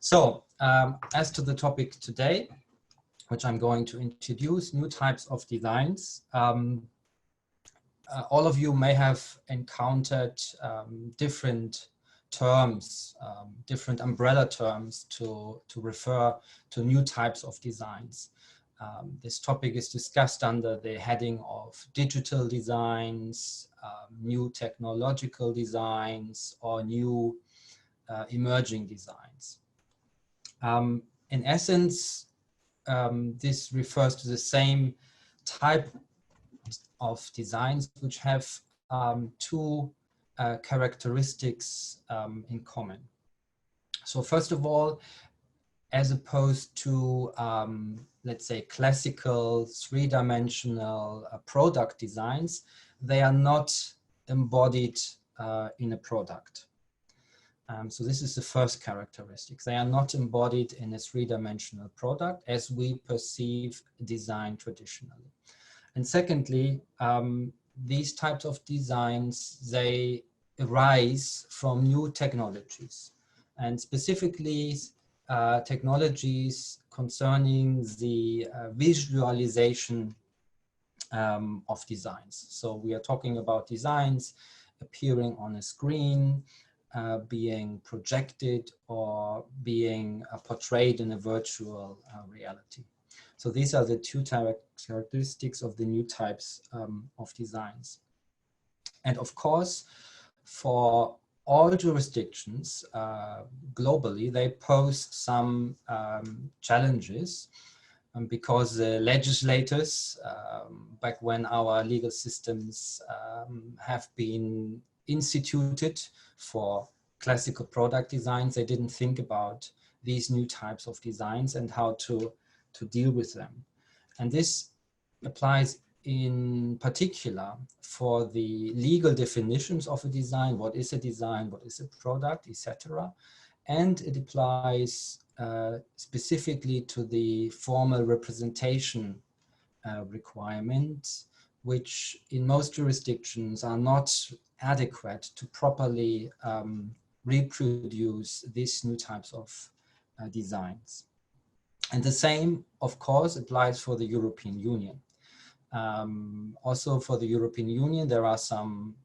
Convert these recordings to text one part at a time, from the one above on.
So, as to the topic today, which I'm going to introduce, new types of designs. All of you may have encountered different terms, different umbrella terms to refer to new types of designs. This topic is discussed under the heading of digital designs, new technological designs, or new emerging designs. In essence, this refers to the same type of designs which have two characteristics in common. So first of all, as opposed to, let's say, classical three-dimensional product designs, they are not embodied in a product. So this is the first characteristic. They are not embodied in a three-dimensional product as we perceive design traditionally. And secondly, these types of designs, they arise from new technologies, and specifically technologies concerning the visualization of designs. So we are talking about designs appearing on a screen, being projected or being portrayed in a virtual reality. So these are the two characteristics of the new types of designs. And of course, for all jurisdictions globally, they pose some challenges because the legislators, back when our legal systems have been instituted for classical product designs, they didn't think about these new types of designs and how to deal with them. And this applies in particular for the legal definitions of a design, what is a design, what is a product, etc. And it applies specifically to the formal representation requirements, which in most jurisdictions are not adequate to properly reproduce these new types of designs. And the same, of course, applies for the European Union. Also for the European Union, there are some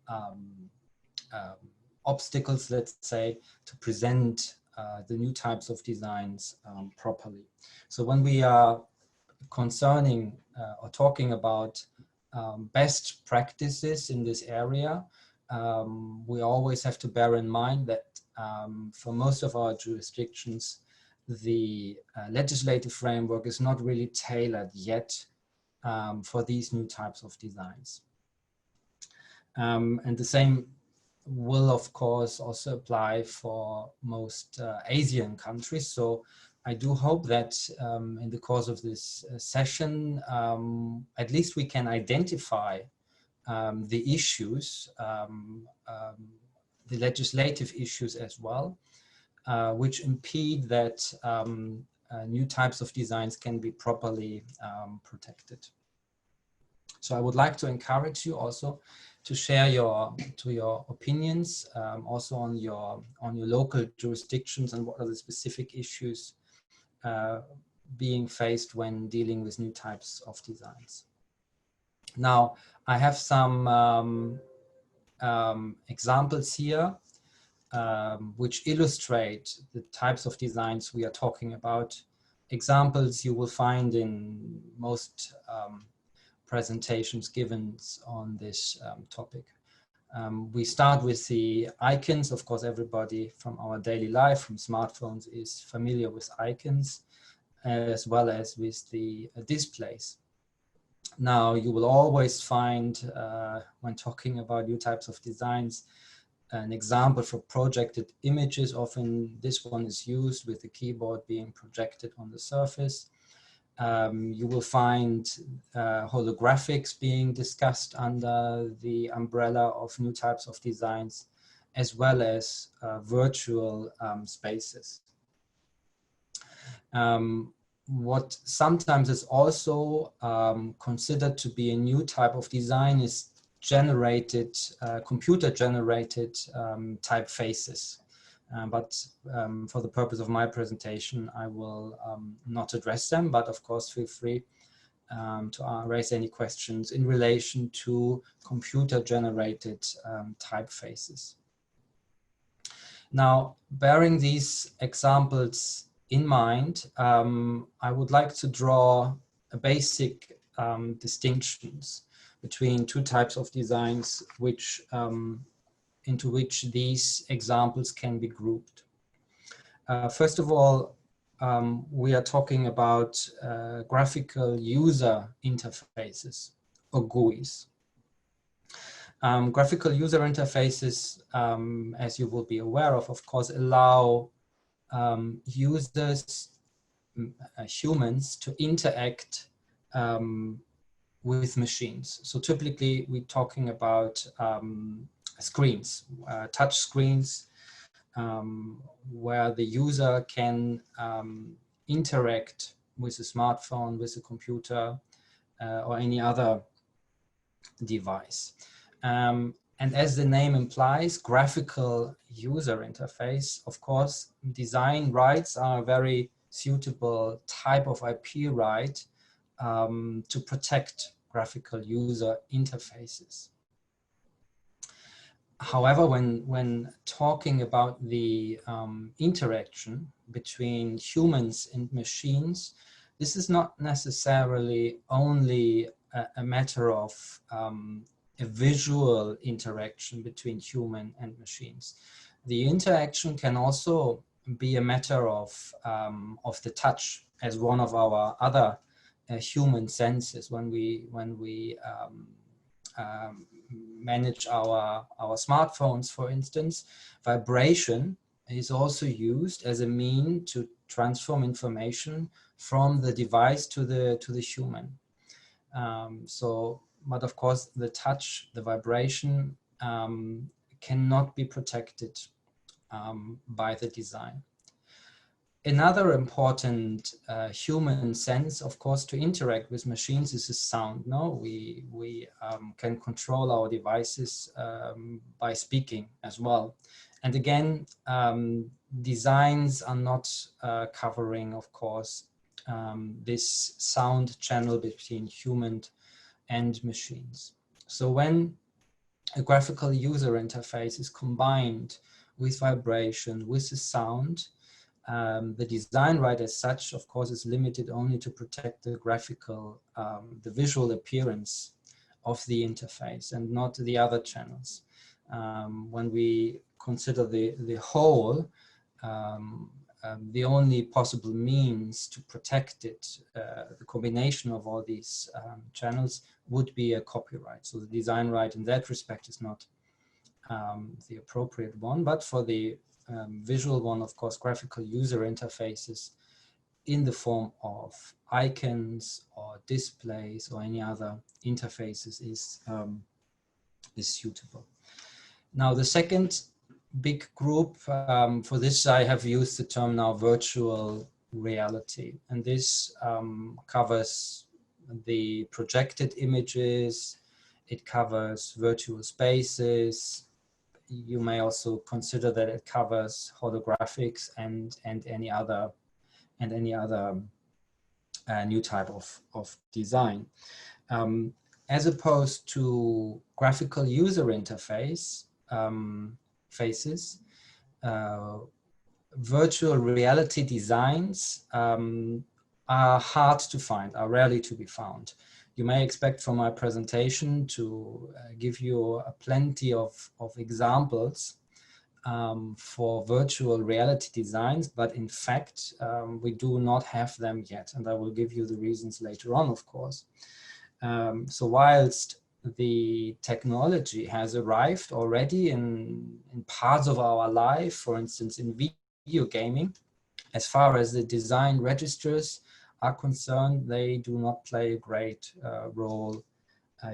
obstacles, let's say, to present the new types of designs properly. So when we are concerning or talking about best practices in this area, we always have to bear in mind that for most of our jurisdictions, the legislative framework is not really tailored yet for these new types of designs. And the same will, of course, also apply for most Asian countries. So I do hope that in the course of this session, at least we can identify the issues, the legislative issues as well, which impede that new types of designs can be properly protected. So I would like to encourage you also to share your opinions also on your local jurisdictions and what are the specific issues being faced when dealing with new types of designs. Now, I have some examples here which illustrate the types of designs we are talking about. Examples you will find in most presentations given on this topic. We start with the icons. Of course, everybody from our daily life, from smartphones, is familiar with icons, as well as with the displays. Now, you will always find, when talking about new types of designs, an example for projected images. Often this one is used with the keyboard being projected on the surface. You will find holographics being discussed under the umbrella of new types of designs, as well as virtual spaces. What sometimes is also considered to be a new type of design is generated, computer-generated typefaces. but for the purpose of my presentation, I will not address them, but of course feel free to raise any questions in relation to computer-generated typefaces. Now, bearing these examples in mind, I would like to draw a basic distinctions between two types of designs into which these examples can be grouped. First of all, we are talking about graphical user interfaces, or GUIs. Graphical user interfaces, as you will be aware of course, allow users, humans, to interact with machines. So typically we're talking about screens, touch screens, where the user can interact with a smartphone, with a computer, or any other device. And as the name implies, graphical user interface, of course, design rights are a very suitable type of IP right to protect graphical user interfaces. However, when talking about the interaction between humans and machines, this is not necessarily only a matter of a visual interaction between human and machines. The interaction can also be a matter of the touch as one of our other human senses. When we manage our smartphones, for instance, vibration is also used as a mean to transform information from the device to the human. But of course, the touch, the vibration cannot be protected by the design. Another important human sense, of course, to interact with machines is the sound. No, we can control our devices by speaking as well. And again, designs are not covering, of course, this sound channel between human and machines. So when a graphical user interface is combined with vibration, with the sound, the design right as such, of course, is limited only to protect the graphical, the visual appearance of the interface and not the other channels. When we consider the whole, the only possible means to protect it, the combination of all these channels, would be a copyright. So the design right in that respect is not the appropriate one, but for the visual one, of course, graphical user interfaces in the form of icons or displays or any other interfaces is suitable. Now, the second big group, for this I have used the term now virtual reality, and this covers the projected images, it covers virtual spaces. You may also consider that it covers holographics and any other new type of design. As opposed to graphical user interface faces, virtual reality designs are hard to find, are rarely to be found. You may expect from my presentation to give you plenty of examples for virtual reality designs, but in fact, we do not have them yet, and I will give you the reasons later on, of course. So whilst the technology has arrived already in parts of our life, for instance, in video gaming, as far as the design registers are concerned, they do not play a great role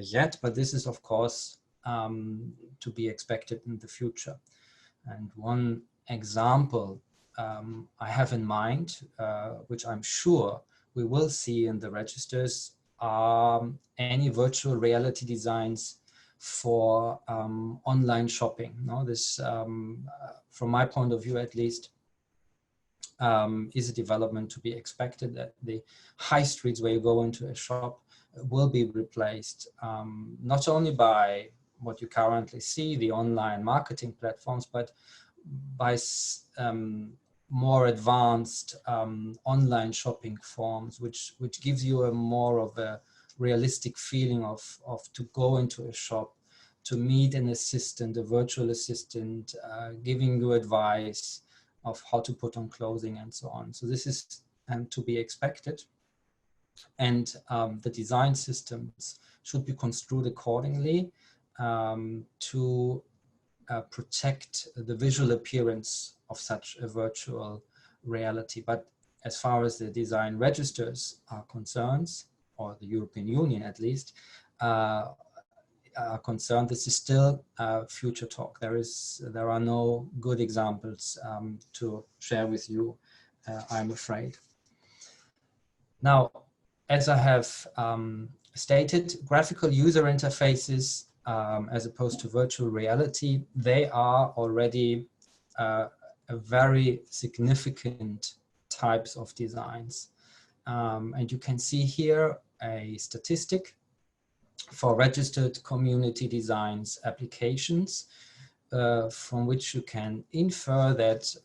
yet, but this is, of course, to be expected in the future. And one example I have in mind, which I'm sure we will see in the registers, are any virtual reality designs for online shopping. No, this, from my point of view at least, is a development to be expected, that the high streets where you go into a shop will be replaced not only by what you currently see, the online marketing platforms, but by more advanced online shopping forms, which gives you a more of a realistic feeling of to go into a shop, to meet an assistant, a virtual assistant, giving you advice of how to put on clothing and so on. So this is to be expected. And the design systems should be construed accordingly to protect the visual appearance of such a virtual reality. But as far as the design registers are concerned, or the European Union at least, are concerned, this is still future talk. There are no good examples to share with you, I'm afraid. Now, as I have stated, graphical user interfaces, as opposed to virtual reality, they are already a very significant types of designs. And you can see here a statistic for registered community designs applications, from which you can infer that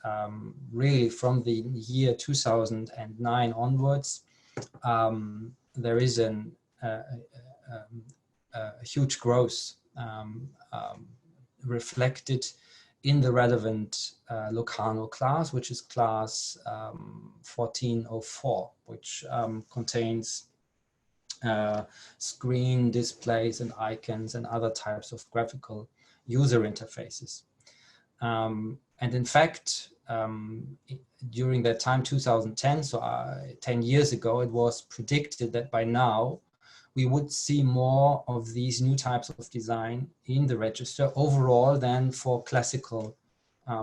really from the year 2009 onwards, there is a huge growth reflected in the relevant Locarno class, which is class 1404, which contains screen displays and icons and other types of graphical user interfaces. And in fact, during that time, 2010, so 10 years ago, it was predicted that by now we would see more of these new types of design in the register overall than for classical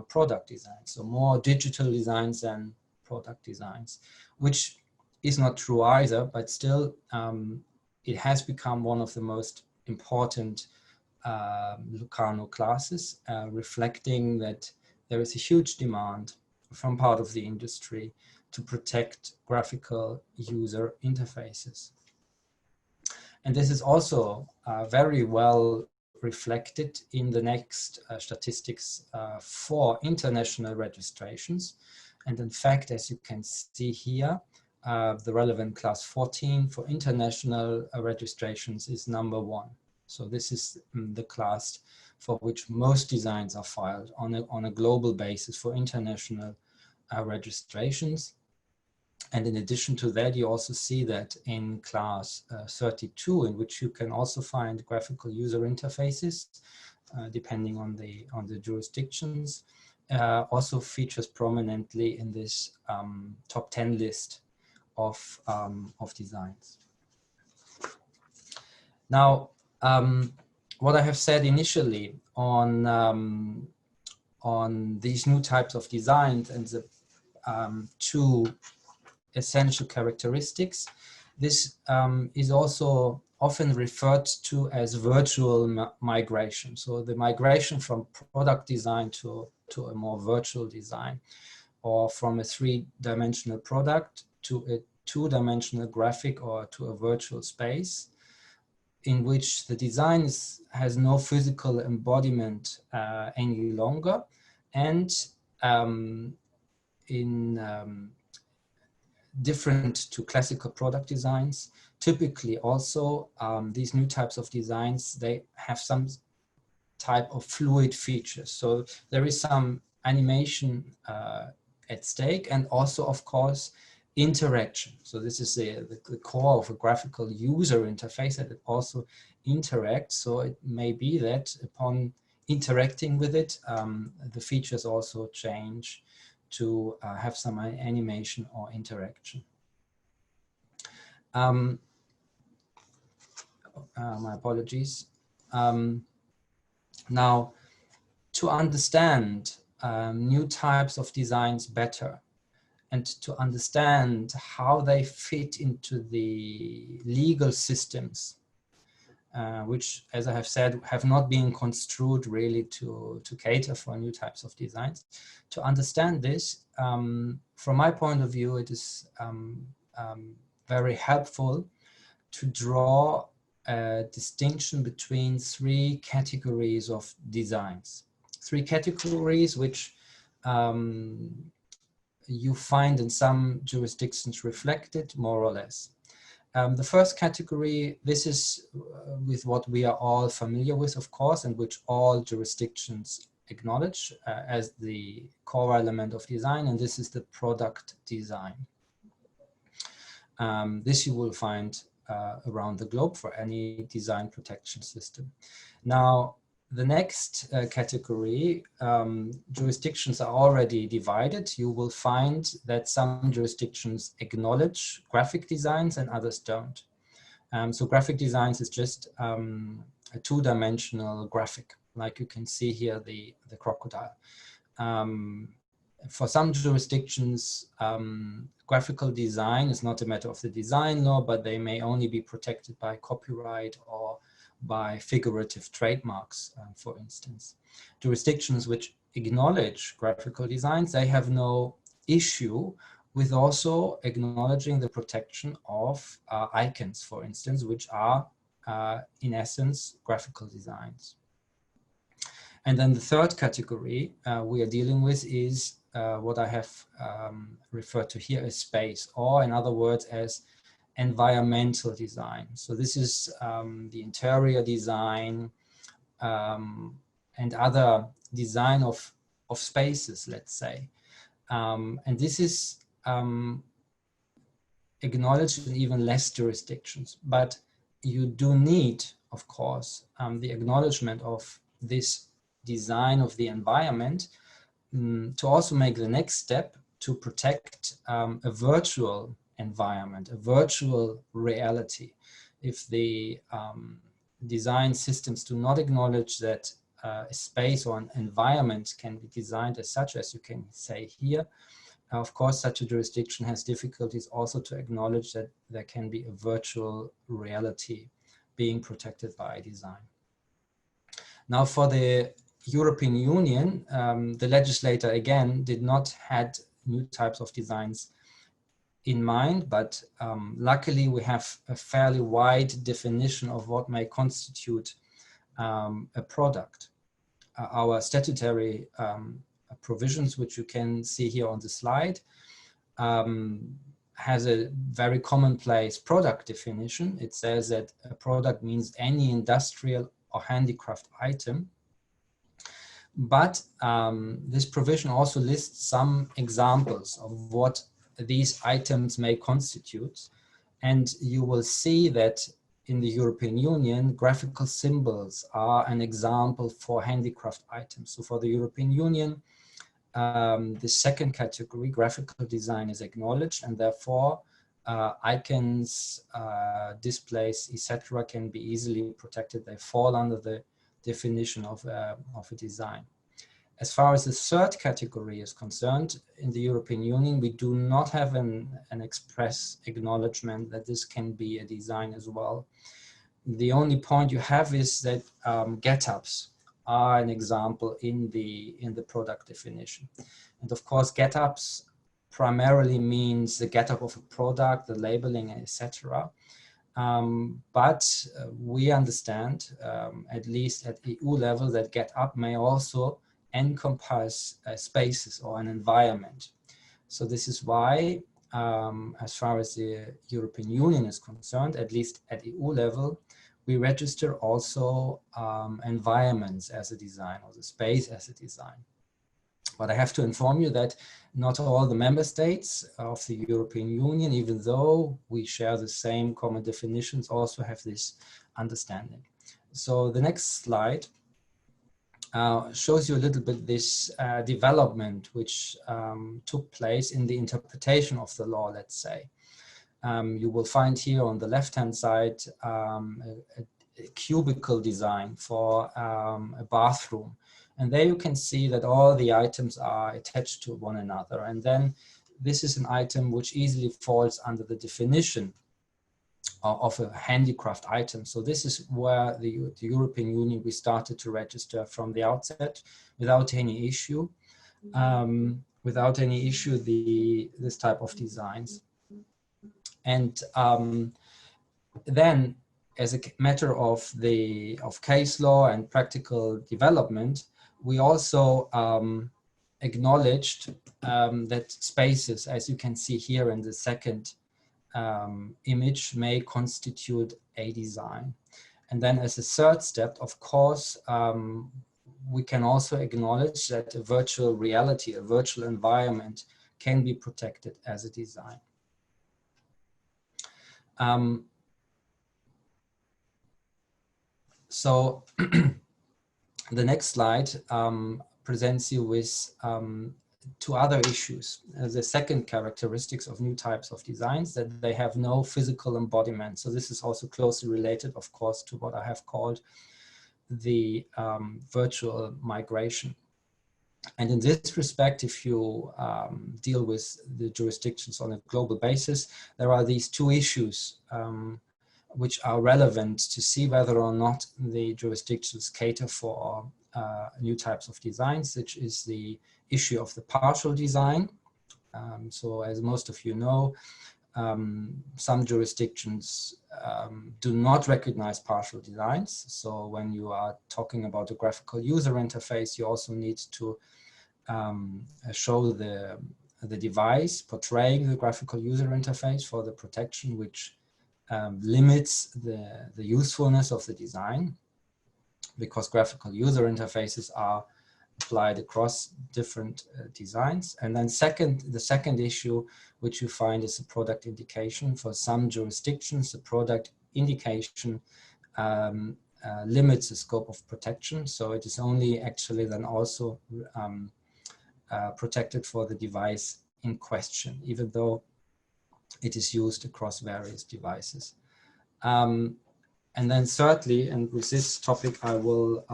product design. So more digital designs than product designs, which is not true either, but still it has become one of the most important Locarno classes, reflecting that there is a huge demand from part of the industry to protect graphical user interfaces. And this is also very well reflected in the next statistics for international registrations. And in fact, as you can see here, the relevant class 14 for international registrations is #1. So this is the class for which most designs are filed on a global basis for international registrations. And in addition to that, you also see that in class 32, in which you can also find graphical user interfaces, depending on the jurisdictions, also features prominently in this top 10 list of designs. Now, what I have said initially on these new types of designs and the two essential characteristics, this is also often referred to as virtual migration. So the migration from product design to a more virtual design, or from a three-dimensional product to a two-dimensional graphic or to a virtual space, in which the design has no physical embodiment any longer, and different to classical product designs, typically also these new types of designs, they have some type of fluid features. So there is some animation at stake, and also, of course, interaction. So this is the core of a graphical user interface, that it also interacts. So it may be that upon interacting with it, the features also change to have some animation or interaction. My apologies. Now, to understand new types of designs better, and to understand how they fit into the legal systems which, as I have said, have not been construed really to cater for new types of designs. To understand this, from my point of view, it is very helpful to draw a distinction between three categories of designs. Three categories which you find in some jurisdictions reflected more or less. The first category, this is with what we are all familiar with, of course, and which all jurisdictions acknowledge as the core element of design, and this is the product design. This you will find around the globe for any design protection system. Now, the next category, jurisdictions are already divided. You will find that some jurisdictions acknowledge graphic designs and others don't. So graphic designs is just a two-dimensional graphic, like you can see here, the crocodile. For some jurisdictions, graphical design is not a matter of the design law, but they may only be protected by copyright or by figurative trademarks, for instance. Jurisdictions which acknowledge graphical designs, they have no issue with also acknowledging the protection of icons, for instance, which are in essence graphical designs. And then the third category we are dealing with is what I have referred to here as space, or in other words as environmental design. So this is the interior design and other design of spaces, let's say. And this is acknowledged in even less jurisdictions, but you do need, of course, the acknowledgement of this design of the environment to also make the next step to protect a virtual environment, a virtual reality. If the design systems do not acknowledge that a space or an environment can be designed as such, as you can say here, of course, such a jurisdiction has difficulties also to acknowledge that there can be a virtual reality being protected by design. Now, for the European Union, the legislator, again, did not had new types of designs in mind, but luckily we have a fairly wide definition of what may constitute a product. Our statutory provisions, which you can see here on the slide, has a very commonplace product definition. It says that a product means any industrial or handicraft item. But this provision also lists some examples of what these items may constitute. And you will see that in the European Union, graphical symbols are an example for handicraft items. So for the European Union, the second category, graphical design, is acknowledged, and therefore icons, displays, etc. can be easily protected. They fall under the definition of a design. As far as the third category is concerned, in the European Union, we do not have an express acknowledgement that this can be a design as well. The only point you have is that get-ups are an example in the product definition. And of course, get-ups primarily means the get-up of a product, the labeling, etc. But we understand, at least at EU level, that get-up may also encompass spaces or an environment. So this is why, as far as the European Union is concerned, at least at EU level, we register also environments as a design, or the space as a design. But I have to inform you that not all the member states of the European Union, even though we share the same common definitions, also have this understanding. So the next slide shows you a little bit this development which took place in the interpretation of the law, let's say. You will find here on the left-hand side a cubicle design for a bathroom. And there you can see that all the items are attached to one another. And then this is an item which easily falls under the definition of a handicraft item. So this is where the European Union, we started to register from the outset without any issue. This type of designs. And then, as a matter of case law and practical development, we also acknowledged that spaces, as you can see here in the second image, may constitute a design. And then as a third step, of course, we can also acknowledge that a virtual reality, a virtual environment, can be protected as a design. So the next slide presents you with two other issues. The second characteristics of new types of designs, that they have no physical embodiment. So this is also closely related, of course, to what I have called the virtual migration. And in this respect, if you deal with the jurisdictions on a global basis, there are these two issues which are relevant to see whether or not the jurisdictions cater for new types of designs, which is the issue of the partial design. So as most of you know, some jurisdictions do not recognize partial designs. So when you are talking about a graphical user interface, you also need to show the device portraying the graphical user interface for the protection, which limits the usefulness of the design, because graphical user interfaces are applied across different designs. And then the second issue, which you find, is a product indication. For some jurisdictions, the product indication limits the scope of protection. So it is only actually then also protected for the device in question, even though it is used across various devices. And then thirdly, and with this topic, I will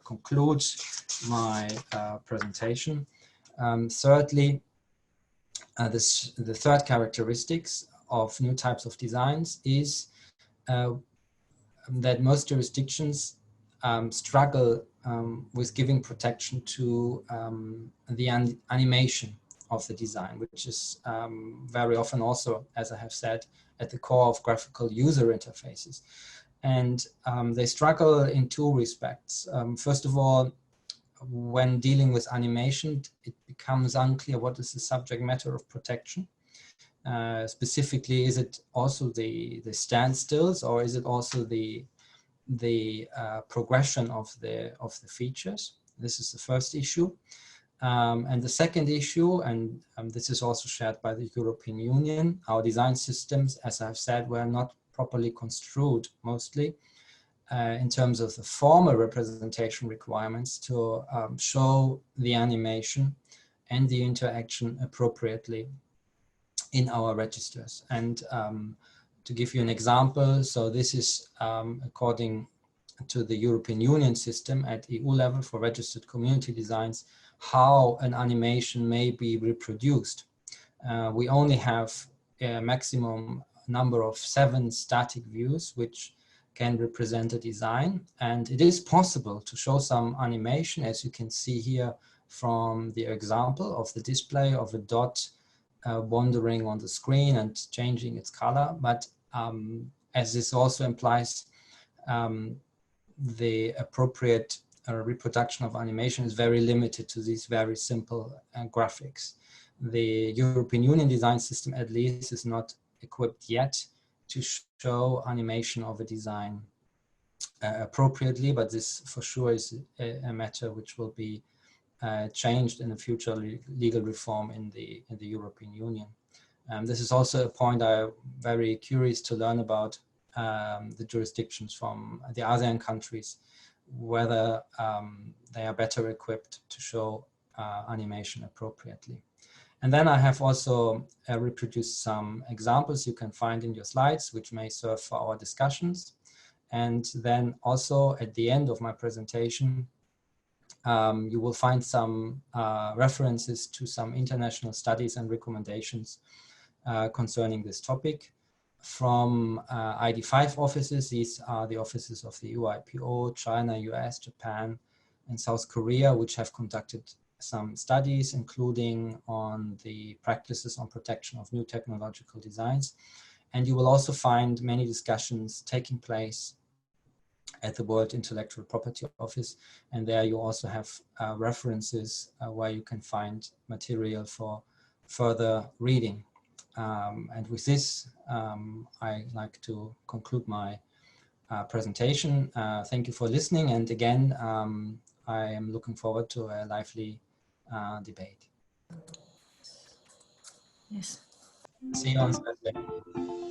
conclude my presentation. Thirdly, the third characteristics of new types of designs is that most jurisdictions struggle with giving protection to the animation of the design, which is very often also, as I have said, at the core of graphical user interfaces. And they struggle in two respects. First of all, when dealing with animation, it becomes unclear what is the subject matter of protection. Specifically, is it also the standstills, or is it also the progression of the features? This is the first issue. And the second issue, and this is also shared by the European Union, our design systems, as I've said, were not properly construed mostly in terms of the formal representation requirements to show the animation and the interaction appropriately in our registers. And to give you an example, so this is according to the European Union system at EU level for registered community designs, how an animation may be reproduced. We only have a maximum number of 7 static views which can represent a design, and it is possible to show some animation, as you can see here from the example of the display of a dot wandering on the screen and changing its color. But as this also implies, the appropriate reproduction of animation is very limited to these very simple graphics. The European Union design system, at least, is not equipped yet to show animation of a design appropriately, but this for sure is a matter which will be changed in a future legal reform in the European Union. This is also a point I'm very curious to learn about the jurisdictions from the ASEAN countries, whether they are better equipped to show animation appropriately. And then I have also reproduced some examples you can find in your slides, which may serve for our discussions. And then also at the end of my presentation, you will find some references to some international studies and recommendations concerning this topic. from ID5 offices. These are the offices of the EUIPO, China, US, Japan, and South Korea, which have conducted some studies, including on the practices on protection of new technological designs. And you will also find many discussions taking place at the World Intellectual Property Office. And there you also have references where you can find material for further reading. And with this, I like to conclude my presentation. Thank you for listening. And again, I am looking forward to a lively debate. Yes. See you on Thursday.